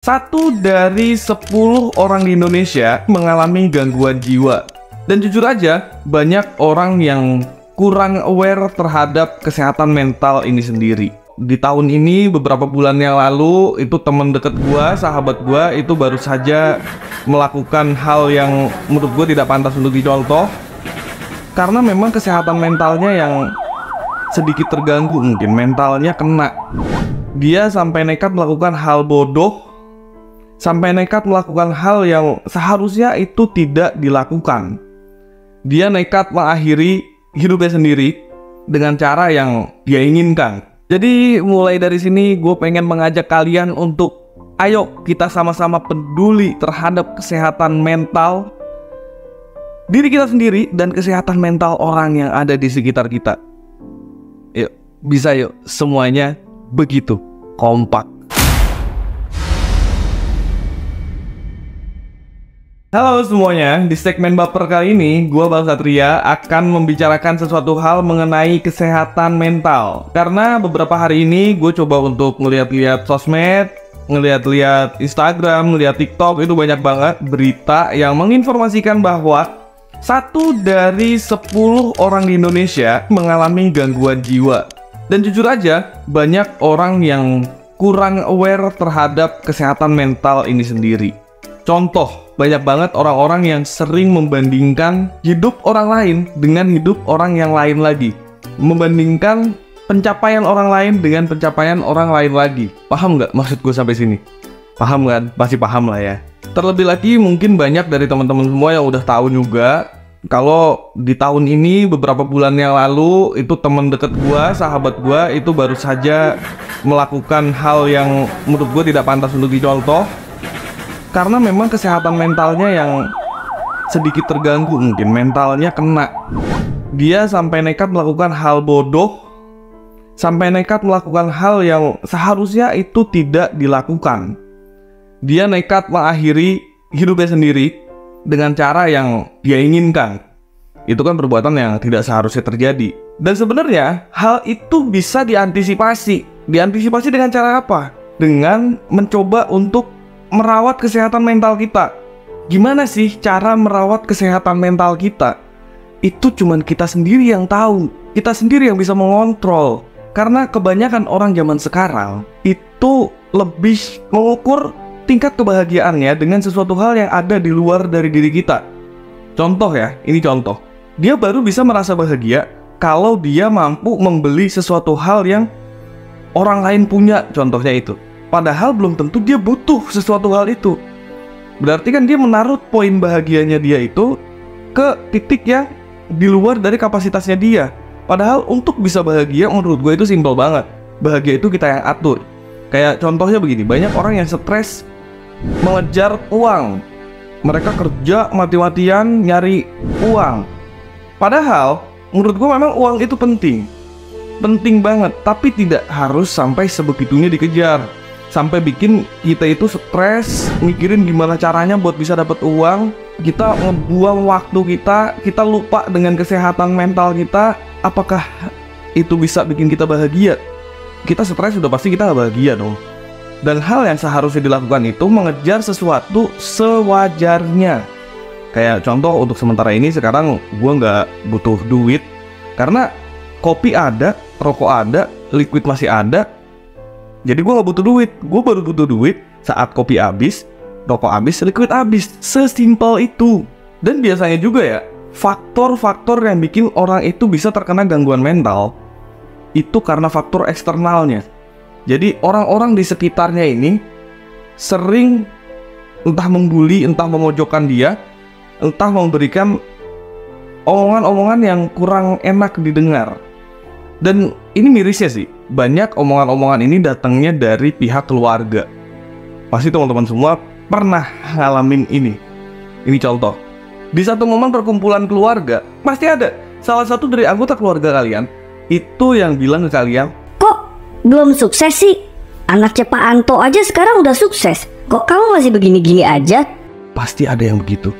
Satu dari 10 orang di Indonesia mengalami gangguan jiwa. Dan jujur aja, banyak orang yang kurang aware terhadap kesehatan mental ini sendiri. Di tahun ini, beberapa bulan yang lalu, itu temen deket gua, sahabat gua, itu baru saja melakukan hal yang menurut gua tidak pantas untuk dicontoh. Karena memang kesehatan mentalnya yang sedikit terganggu, mungkin mentalnya kena. Dia sampai nekat melakukan hal bodoh, sampai nekat melakukan hal yang seharusnya itu tidak dilakukan. Dia nekat mengakhiri hidupnya sendiri dengan cara yang dia inginkan. Jadi mulai dari sini gue pengen mengajak kalian untuk ayo kita sama-sama peduli terhadap kesehatan mental diri kita sendiri dan kesehatan mental orang yang ada di sekitar kita. Yuk, bisa yuk semuanya begitu kompak. Halo semuanya, di segmen baper kali ini, gue Bang Satria akan membicarakan sesuatu hal mengenai kesehatan mental. Karena beberapa hari ini gue coba untuk ngeliat-liat sosmed, ngeliat-liat Instagram, ngeliat TikTok, itu banyak banget berita yang menginformasikan bahwa 1 dari 10 orang di Indonesia mengalami gangguan jiwa. Dan jujur aja, banyak orang yang kurang aware terhadap kesehatan mental ini sendiri. Contoh, banyak banget orang-orang yang sering membandingkan hidup orang lain dengan hidup orang yang lain lagi. Membandingkan pencapaian orang lain dengan pencapaian orang lain lagi. Paham nggak maksud gue sampai sini? Paham kan? Pasti paham lah ya. Terlebih lagi mungkin banyak dari teman-teman semua yang udah tahu juga kalau di tahun ini beberapa bulan yang lalu itu teman deket gue, sahabat gue itu baru saja melakukan hal yang menurut gue tidak pantas untuk dicontoh. Karena memang kesehatan mentalnya yang sedikit terganggu, mungkin mentalnya kena. Dia sampai nekat melakukan hal bodoh, sampai nekat melakukan hal yang seharusnya itu tidak dilakukan. Dia nekat mengakhiri hidupnya sendiri dengan cara yang dia inginkan. Itu kan perbuatan yang tidak seharusnya terjadi. Dan sebenarnya hal itu bisa diantisipasi. Diantisipasi dengan cara apa? Dengan mencoba untuk merawat kesehatan mental kita. Gimana sih cara merawat kesehatan mental kita? Itu cuman kita sendiri yang tahu. Kita sendiri yang bisa mengontrol. Karena kebanyakan orang zaman sekarang itu lebih mengukur tingkat kebahagiaannya dengan sesuatu hal yang ada di luar dari diri kita. Contoh ya, ini contoh. Dia baru bisa merasa bahagia kalau dia mampu membeli sesuatu hal yang orang lain punya, contohnya itu. Padahal belum tentu dia butuh sesuatu hal itu. Berarti kan dia menaruh poin bahagianya dia itu ke titik yang di luar dari kapasitasnya dia. Padahal untuk bisa bahagia menurut gue itu simpel banget. Bahagia itu kita yang atur. Kayak contohnya begini, banyak orang yang stres mengejar uang. Mereka kerja mati-matian nyari uang. Padahal menurut gue memang uang itu penting. Penting banget, tapi tidak harus sampai sebegitunya dikejar. Sampai bikin kita itu stres, mikirin gimana caranya buat bisa dapat uang. Kita ngebuang waktu kita lupa dengan kesehatan mental kita. Apakah itu bisa bikin kita bahagia? Kita stres sudah pasti kita gak bahagia dong. Dan hal yang seharusnya dilakukan itu mengejar sesuatu sewajarnya. Kayak contoh untuk sementara ini sekarang gue gak butuh duit. Karena kopi ada, rokok ada, liquid masih ada. Jadi gue gak butuh duit. Gue baru butuh duit saat kopi habis, rokok habis, liquid habis. Sesimpel itu. Dan biasanya juga ya, faktor-faktor yang bikin orang itu bisa terkena gangguan mental itu karena faktor eksternalnya. Jadi orang-orang di sekitarnya ini sering entah membuli, entah memojokkan dia, entah memberikan omongan-omongan yang kurang enak didengar. Dan ini mirisnya sih, banyak omongan-omongan ini datangnya dari pihak keluarga. Pasti teman-teman semua pernah ngalamin ini. Ini contoh. Di satu momen perkumpulan keluarga, pasti ada salah satu dari anggota keluarga kalian itu yang bilang ke kalian, "Kok belum sukses sih? Anaknya Pak Anto aja sekarang udah sukses. Kok kamu masih begini-gini aja?" Pasti ada yang begitu.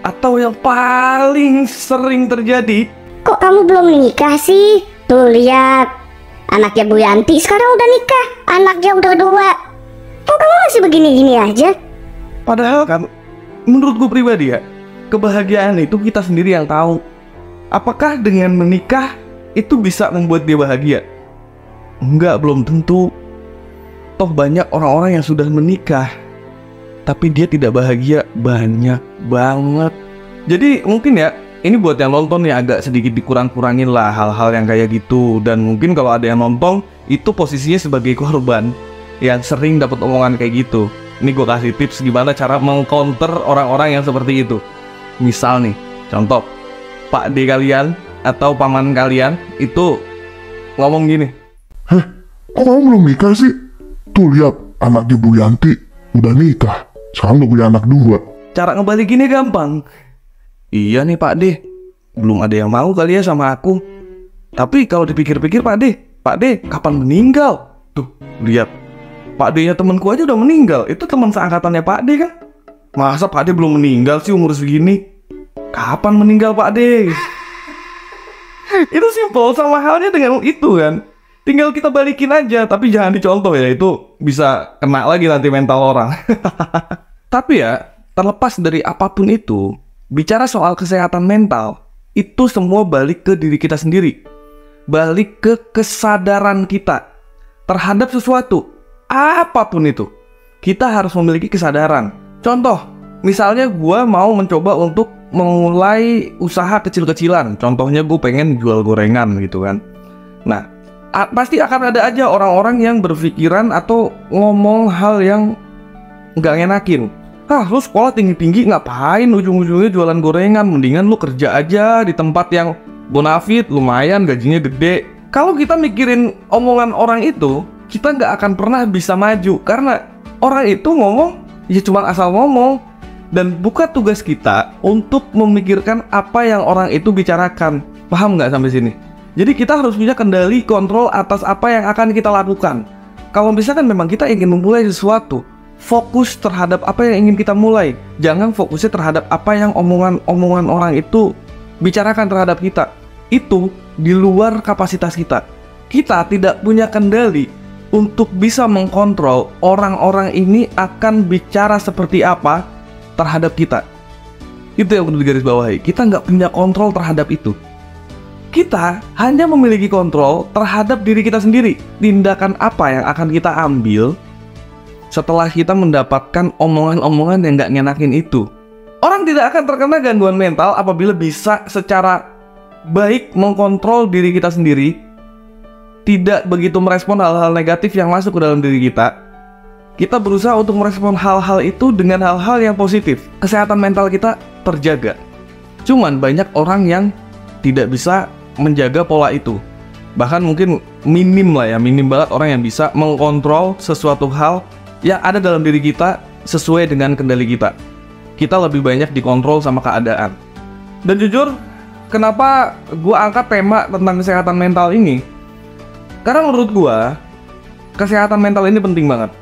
Atau yang paling sering terjadi, "Kok kamu belum nikah sih? Tuh lihat, anaknya Bu Yanti sekarang udah nikah, anaknya udah 2. Kok kamu masih begini-gini aja? Padahal kan, menurut gue pribadi ya, kebahagiaan itu kita sendiri yang tahu. Apakah dengan menikah itu bisa membuat dia bahagia? Enggak, belum tentu. Toh banyak orang-orang yang sudah menikah tapi dia tidak bahagia, banyak banget. Jadi mungkin ya, ini buat yang nonton ya agak sedikit dikurang-kurangin lah hal-hal yang kayak gitu. Dan mungkin kalau ada yang nonton, itu posisinya sebagai korban yang sering dapat omongan kayak gitu. Ini gue kasih tips gimana cara meng-counter orang-orang yang seperti itu. Misal nih, contoh, Pak D kalian atau paman kalian itu ngomong gini, Heh, kok kamu belum nikah sih? Tuh lihat, anaknya Bu Yanti udah nikah. Sekarang udah punya anak 2. cara ngebalikinnya gampang. Iya nih Pak D, belum ada yang mau kali ya sama aku. Tapi kalau dipikir-pikir Pak D kapan meninggal? Tuh, lihat, Pak D-nya temanku aja udah meninggal. Itu teman seangkatannya Pak D kan? Masa Pak D belum meninggal sih umur segini? Kapan meninggal Pak D? Itu simpel, sama halnya dengan itu kan. Tinggal kita balikin aja, tapi jangan dicontoh ya, itu bisa kena lagi nanti mental orang. Tapi ya, terlepas dari apapun itu, bicara soal kesehatan mental, itu semua balik ke diri kita sendiri. Balik ke kesadaran kita terhadap sesuatu, apapun itu. Kita harus memiliki kesadaran. Contoh, misalnya gue mau mencoba untuk memulai usaha kecil-kecilan. Contohnya gue pengen jual gorengan gitu kan. Nah, pasti akan ada aja orang-orang yang berpikiran atau ngomong hal yang nggak ngenakin. Lu sekolah tinggi-tinggi ngapain ujung-ujungnya jualan gorengan? Mendingan lu kerja aja di tempat yang bonafit, lumayan gajinya gede. Kalau kita mikirin omongan orang itu, kita nggak akan pernah bisa maju. Karena orang itu ngomong, ya cuma asal ngomong. Dan bukan tugas kita untuk memikirkan apa yang orang itu bicarakan. Paham nggak sampai sini? Jadi kita harus punya kendali kontrol atas apa yang akan kita lakukan. Kalau misalkan memang kita ingin memulai sesuatu, fokus terhadap apa yang ingin kita mulai. Jangan fokusnya terhadap apa yang omongan orang itu bicarakan terhadap kita. Itu di luar kapasitas kita. Kita tidak punya kendali untuk bisa mengkontrol orang-orang ini akan bicara seperti apa terhadap kita. Itu yang perlu digarisbawahi. Kita nggak punya kontrol terhadap itu. Kita hanya memiliki kontrol terhadap diri kita sendiri. Tindakan apa yang akan kita ambil setelah kita mendapatkan omongan-omongan yang nggak ngenakin itu. Orang tidak akan terkena gangguan mental apabila bisa secara baik mengkontrol diri kita sendiri, tidak begitu merespon hal-hal negatif yang masuk ke dalam diri kita. Kita berusaha untuk merespon hal-hal itu dengan hal-hal yang positif. Kesehatan mental kita terjaga. Cuman banyak orang yang tidak bisa menjaga pola itu. Bahkan mungkin minim banget orang yang bisa mengkontrol sesuatu hal yang ada dalam diri kita sesuai dengan kendali kita. Kita lebih banyak dikontrol sama keadaan. Dan jujur, kenapa gue angkat tema tentang kesehatan mental ini? Karena menurut gue, kesehatan mental ini penting banget.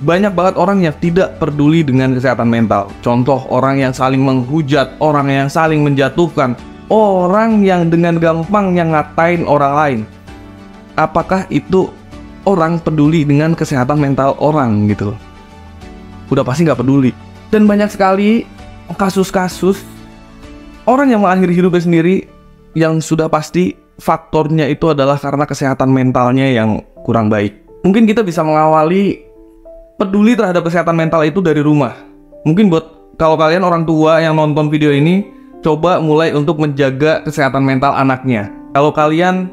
Banyak banget orang yang tidak peduli dengan kesehatan mental. Contoh, orang yang saling menghujat, orang yang saling menjatuhkan, orang yang dengan gampangnya ngatain orang lain. Apakah itu orang peduli dengan kesehatan mental orang gitu? Udah pasti nggak peduli. Dan banyak sekali kasus-kasus orang yang mengakhiri hidupnya sendiri yang sudah pasti faktornya itu adalah karena kesehatan mentalnya yang kurang baik. Mungkin kita bisa mengawali peduli terhadap kesehatan mental itu dari rumah. Mungkin buat kalau kalian orang tua yang nonton video ini, coba mulai untuk menjaga kesehatan mental anaknya. Kalau kalian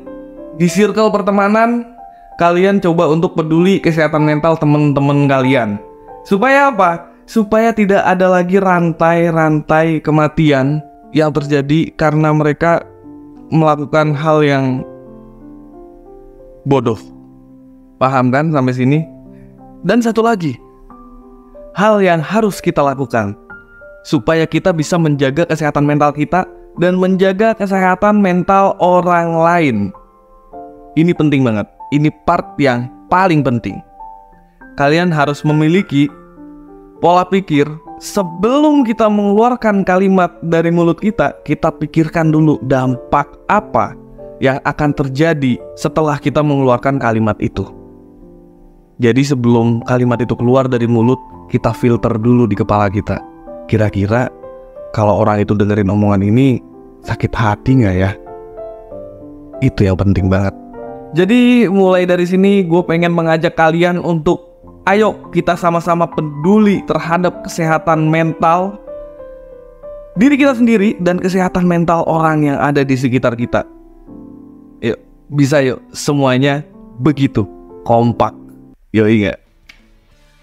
di circle pertemanan, kalian coba untuk peduli kesehatan mental teman-teman kalian. Supaya apa? Supaya tidak ada lagi rantai-rantai kematian yang terjadi karena mereka melakukan hal yang bodoh. Paham kan sampai sini? Dan satu lagi, hal yang harus kita lakukan supaya kita bisa menjaga kesehatan mental kita dan menjaga kesehatan mental orang lain. Ini penting banget. Ini part yang paling penting. Kalian harus memiliki pola pikir sebelum kita mengeluarkan kalimat dari mulut kita. Kita pikirkan dulu dampak apa yang akan terjadi setelah kita mengeluarkan kalimat itu. Jadi sebelum kalimat itu keluar dari mulut, kita filter dulu di kepala kita. Kira-kira kalau orang itu dengerin omongan ini sakit hati nggak ya? Itu yang penting banget. Jadi mulai dari sini gue pengen mengajak kalian untuk ayo kita sama-sama peduli terhadap kesehatan mental diri kita sendiri dan kesehatan mental orang yang ada di sekitar kita. Yuk, bisa yuk semuanya begitu kompak. Yuk ingat.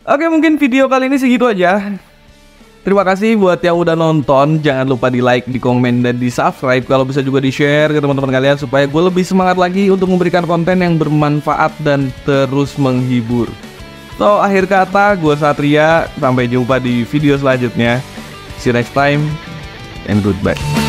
Oke, mungkin video kali ini segitu aja. Terima kasih buat yang udah nonton. Jangan lupa di like, di komen, dan di subscribe. Kalau bisa juga di share ke teman-teman kalian supaya gue lebih semangat lagi untuk memberikan konten yang bermanfaat dan terus menghibur. So, akhir kata gue Satria. Sampai jumpa di video selanjutnya. See you next time and goodbye.